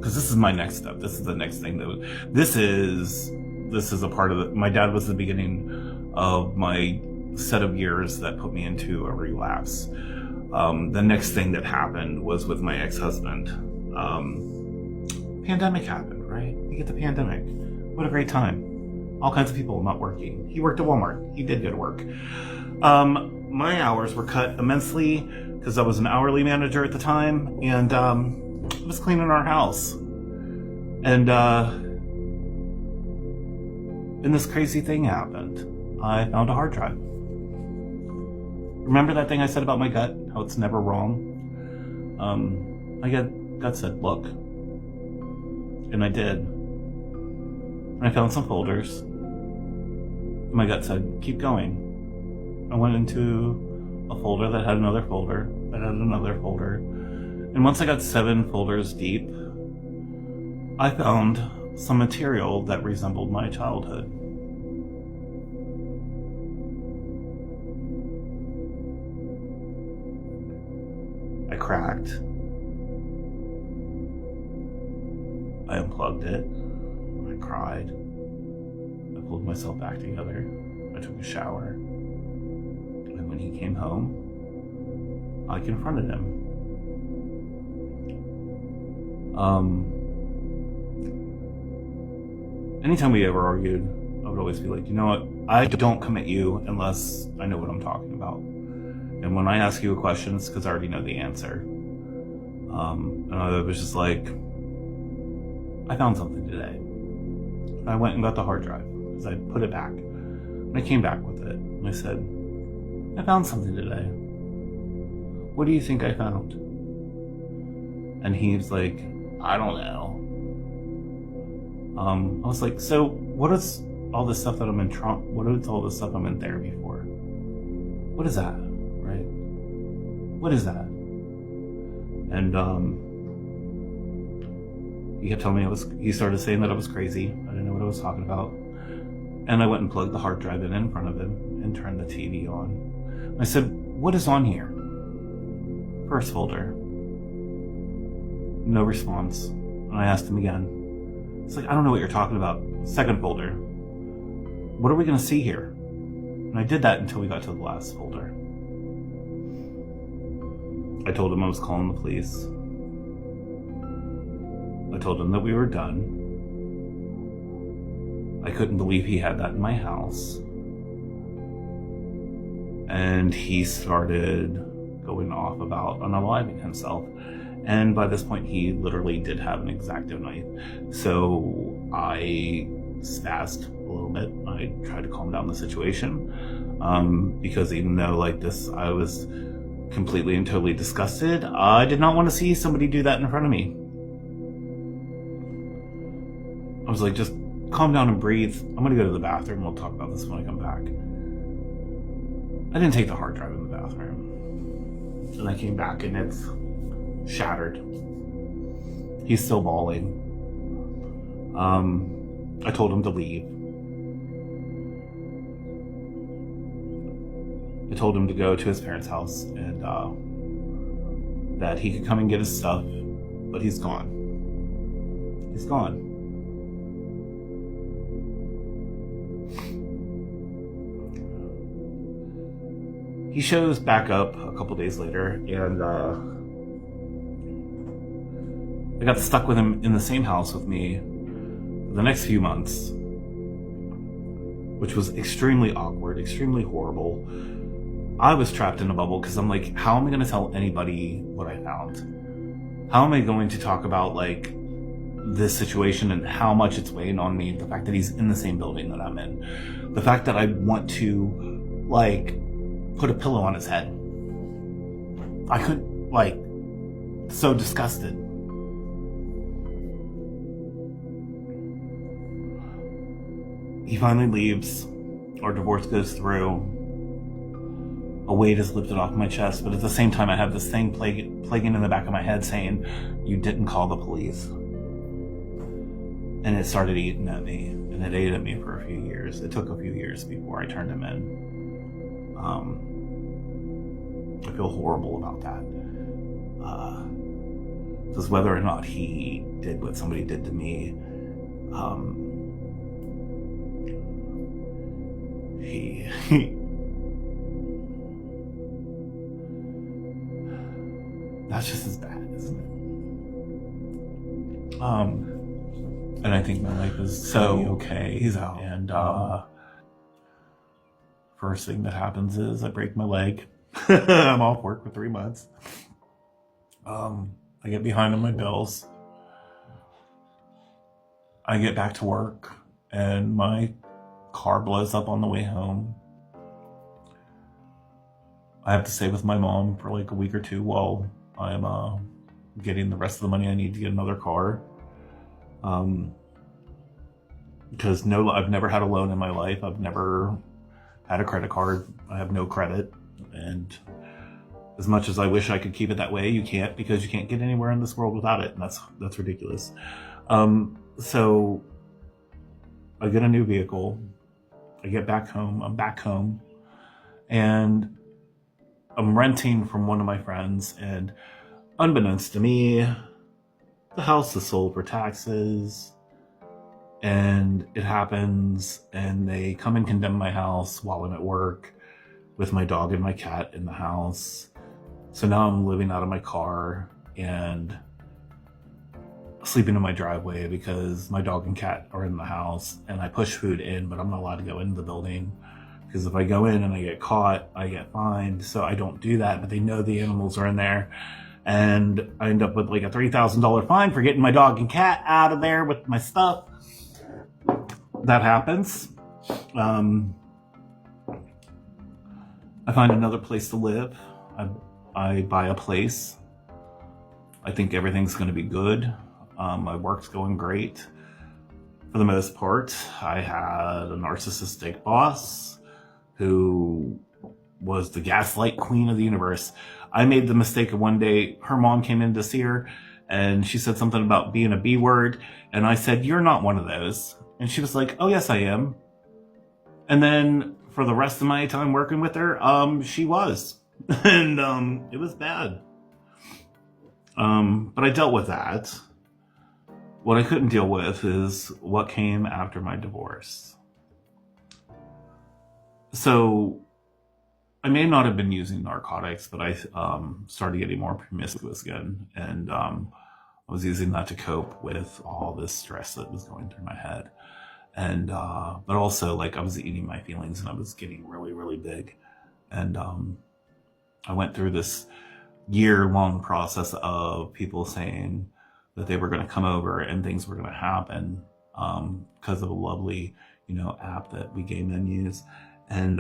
because this is my next step. This is the next thing this is a part of it. My dad was the beginning of my set of years that put me into a relapse. The next thing that happened was with my ex-husband. Pandemic happened, right? You get the pandemic. What a great time. All kinds of people not working. He worked at Walmart. He did good work. My hours were cut immensely because I was an hourly manager at the time, and I was cleaning our house. And this crazy thing happened. I found a hard drive. Remember that thing I said about my gut? How it's never wrong? My gut said, look. And I did. And I found some folders. My gut said, keep going. I went into a folder that had another folder, that had another folder. And once I got 7 folders deep, I found some material that resembled my childhood. I cracked. I unplugged it. I cried. I pulled myself back together. I took a shower. And when he came home, I confronted him. Anytime we ever argued, I would always be like, you know what? I don't come at you unless I know what I'm talking about. And when I ask you a question, it's because I already know the answer. And I was just like, I found something today. I went and got the hard drive, because I put it back. And I came back with it. And I said, I found something today. What do you think I found? And he was like, I don't know. I was like, so what is all this stuff that I'm in what is all this stuff I'm in therapy for? What is that, right? What is that? And he kept telling me he started saying that I was crazy. I didn't know what I was talking about. And I went and plugged the hard drive in front of him and turned the TV on. I said, what is on here? First folder. No response. And I asked him again. It's like, I don't know what you're talking about. Second folder. What are we going to see here? And I did that until we got to the last folder. I told him I was calling the police. I told him that we were done. I couldn't believe he had that in my house. And he started going off about unaliving himself. And by this point, he literally did have an X-Acto knife. So I spazzed a little bit. I tried to calm down the situation. Because even though like this, I was completely and totally disgusted, I did not want to see somebody do that in front of me. I was like, just calm down and breathe. I'm going to go to the bathroom. We'll talk about this when I come back. I didn't take the hard drive in the bathroom. And I came back and it's shattered. He's still bawling. I told him to leave. I told him to go to his parents' house and that he could come and get his stuff, but he's gone. He's gone. He shows back up a couple days later, and I got stuck with him in the same house with me for the next few months, which was extremely awkward, extremely horrible. I was trapped in a bubble because I'm like, how am I going to tell anybody what I found? How am I going to talk about like this situation and how much it's weighing on me? The fact that he's in the same building that I'm in, the fact that I want to like put a pillow on his head. I couldn't, like, so disgusted. He finally leaves. Our divorce goes through. A weight is lifted off my chest, but at the same time I have this thing plaguing in the back of my head saying, you didn't call the police. And it started eating at me, and it ate at me for a few years. It took a few years before I turned him in. I feel horrible about that. Because whether or not he did what somebody did to me, he that's just as bad, isn't it? And I think my life is so okay. He's out. And first thing that happens is I break my leg. I'm off work for 3 months. I get behind on my bills. I get back to work and my car blows up on the way home. I have to stay with my mom for like a week or two while I'm getting the rest of the money I need to get another car. Because I've never had a loan in my life. I've never had a credit card. I have no credit. And as much as I wish I could keep it that way, you can't, because you can't get anywhere in this world without it. And that's ridiculous. So I get a new vehicle. I get back home. I'm back home. And I'm renting from one of my friends. And unbeknownst to me, the house is sold for taxes. And it happens, and they come and condemn my house while I'm at work with my dog and my cat in the house. So now I'm living out of my car and sleeping in my driveway because my dog and cat are in the house, and I push food in, but I'm not allowed to go into the building because if I go in and I get caught, I get fined. So I don't do that, but they know the animals are in there. And I end up with like a $3,000 fine for getting my dog and cat out of there with my stuff. That happens. I find another place to live. I buy a place. I think everything's going to be good. My work's going great for the most part. I had a narcissistic boss who was the gaslight queen of the universe. I made the mistake of one day, her mom came in to see her and she said something about being a B word. And I said, "You're not one of those." And she was like, "Oh, yes, I am." And then for the rest of my time working with her, she was. And it was bad. But I dealt with that. What I couldn't deal with is what came after my divorce. So I may not have been using narcotics, but I started getting more promiscuous again. And I was using that to cope with all this stress that was going through my head. And but also, like, I was eating my feelings and I was getting really, really big. And I went through this year-long process of people saying that they were going to come over and things were going to happen because of a lovely, app that we gay men use. And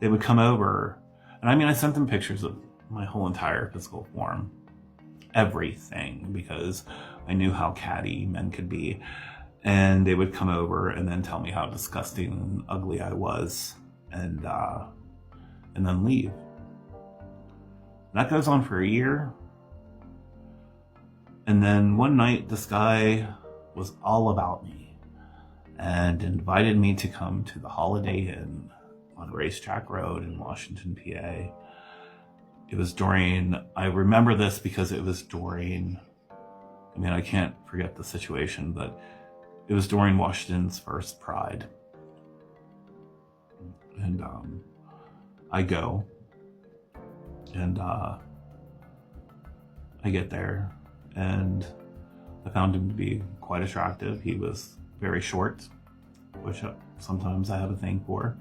they would come over. And I mean, I sent them pictures of my whole entire physical form. Everything, because I knew how catty men could be. And they would come over and then tell me how disgusting and ugly I was, and then leave. That goes on for a year. And then one night, this guy was all about me and invited me to come to the Holiday Inn on Racetrack Road in Washington, PA. It was I remember this because it was I can't forget the situation, but it was during Washington's first Pride. And I go, and I get there, and I found him to be quite attractive. He was very short, which sometimes I have a thing for.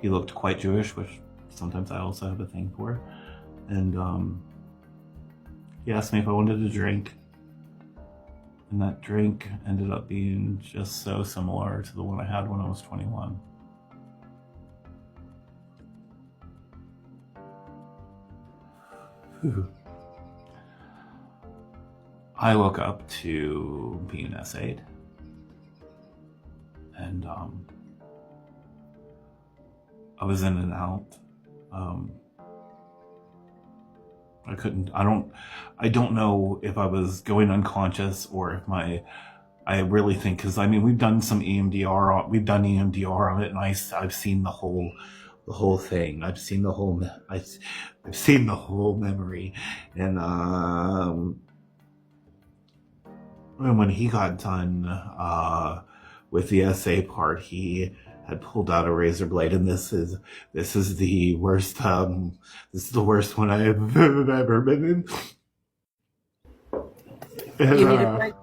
He looked quite Jewish, which sometimes I also have a thing for. And he asked me if I wanted a drink. And that drink ended up being just so similar to the one I had when I was 21. Whew. I woke up to being essayed. And I was in and out. I don't know if I was going unconscious or if I really think, because we've done some EMDR on it, and I've seen the whole thing. I've seen the whole memory, and And when he got done with the essay part, he had pulled out a razor blade, and this is the worst. This is the worst one I've ever been in. And, You need a break?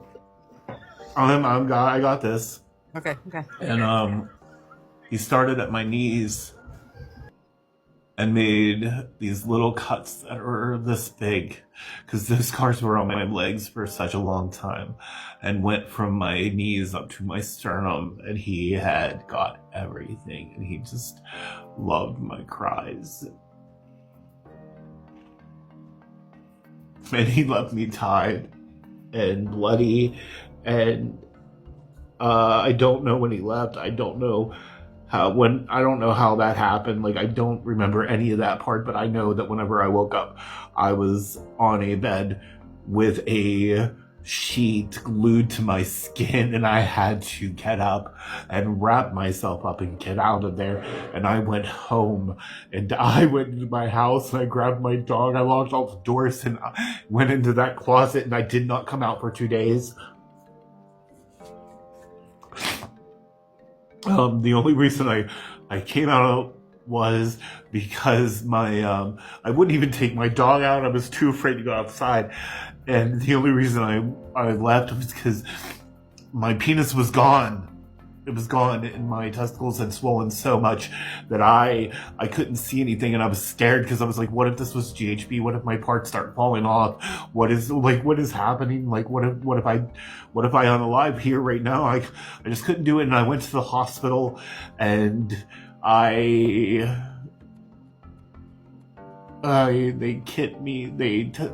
I got this. Okay. And he started at my knees and made these little cuts that were this big, because those scars were on my legs for such a long time, and went from my knees up to my sternum, and he had got everything, and he just loved my cries. And he left me tied and bloody, and I don't know when he left. I don't know how that happened. Like, I don't remember any of that part, but I know that whenever I woke up, I was on a bed with a sheet glued to my skin, and I had to get up and wrap myself up and get out of there. And I went home, and I went into my house, and I grabbed my dog. I locked all the doors, and I went into that closet, and I did not come out for 2 days. The only reason I came out was because I wouldn't even take my dog out. I was too afraid to go outside. And the only reason I left was because my penis was gone. It was gone, and my testicles had swollen so much that I couldn't see anything, and I was scared because I was like, what if this was GHB? What if my parts start falling off? What is happening? Like, what if I am alive here right now? I just couldn't do it, and I went to the hospital, and they kicked me, they did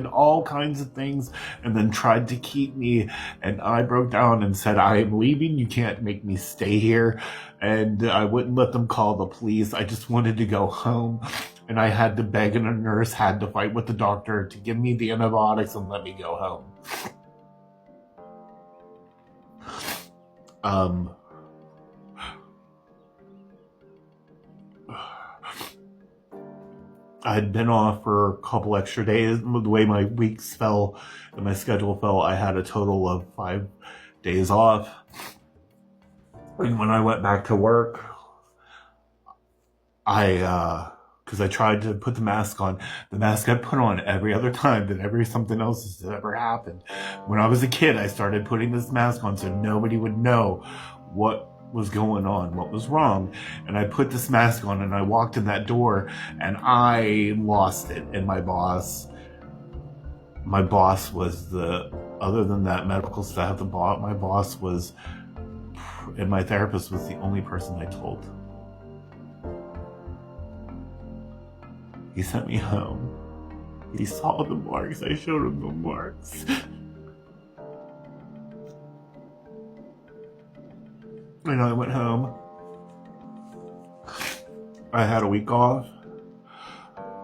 all kinds of things, and then tried to keep me, and I broke down and said, I am leaving, you can't make me stay here. And I wouldn't let them call the police. I just wanted to go home, and I had to beg, and a nurse had to fight with the doctor to give me the antibiotics and let me go home. I'd been off for a couple extra days. The way my weeks fell and my schedule fell, I had a total of 5 days off. And when I went back to work, because I tried to put the mask on, the mask I put on every other time that something else has ever happened. When I was a kid, I started putting this mask on so nobody would know what was going on, what was wrong. And I put this mask on, and I walked in that door, and I lost it. And my boss was other than that medical staff, my boss was, and my therapist was the only person I told. He sent me home. He saw the marks. I showed him the marks. And I went home. I had a week off.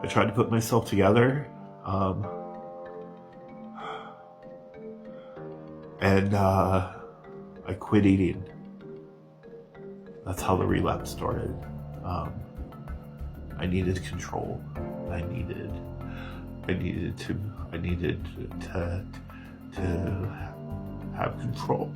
I tried to put myself together. And I quit eating. That's how the relapse started. I needed control. I needed to have control.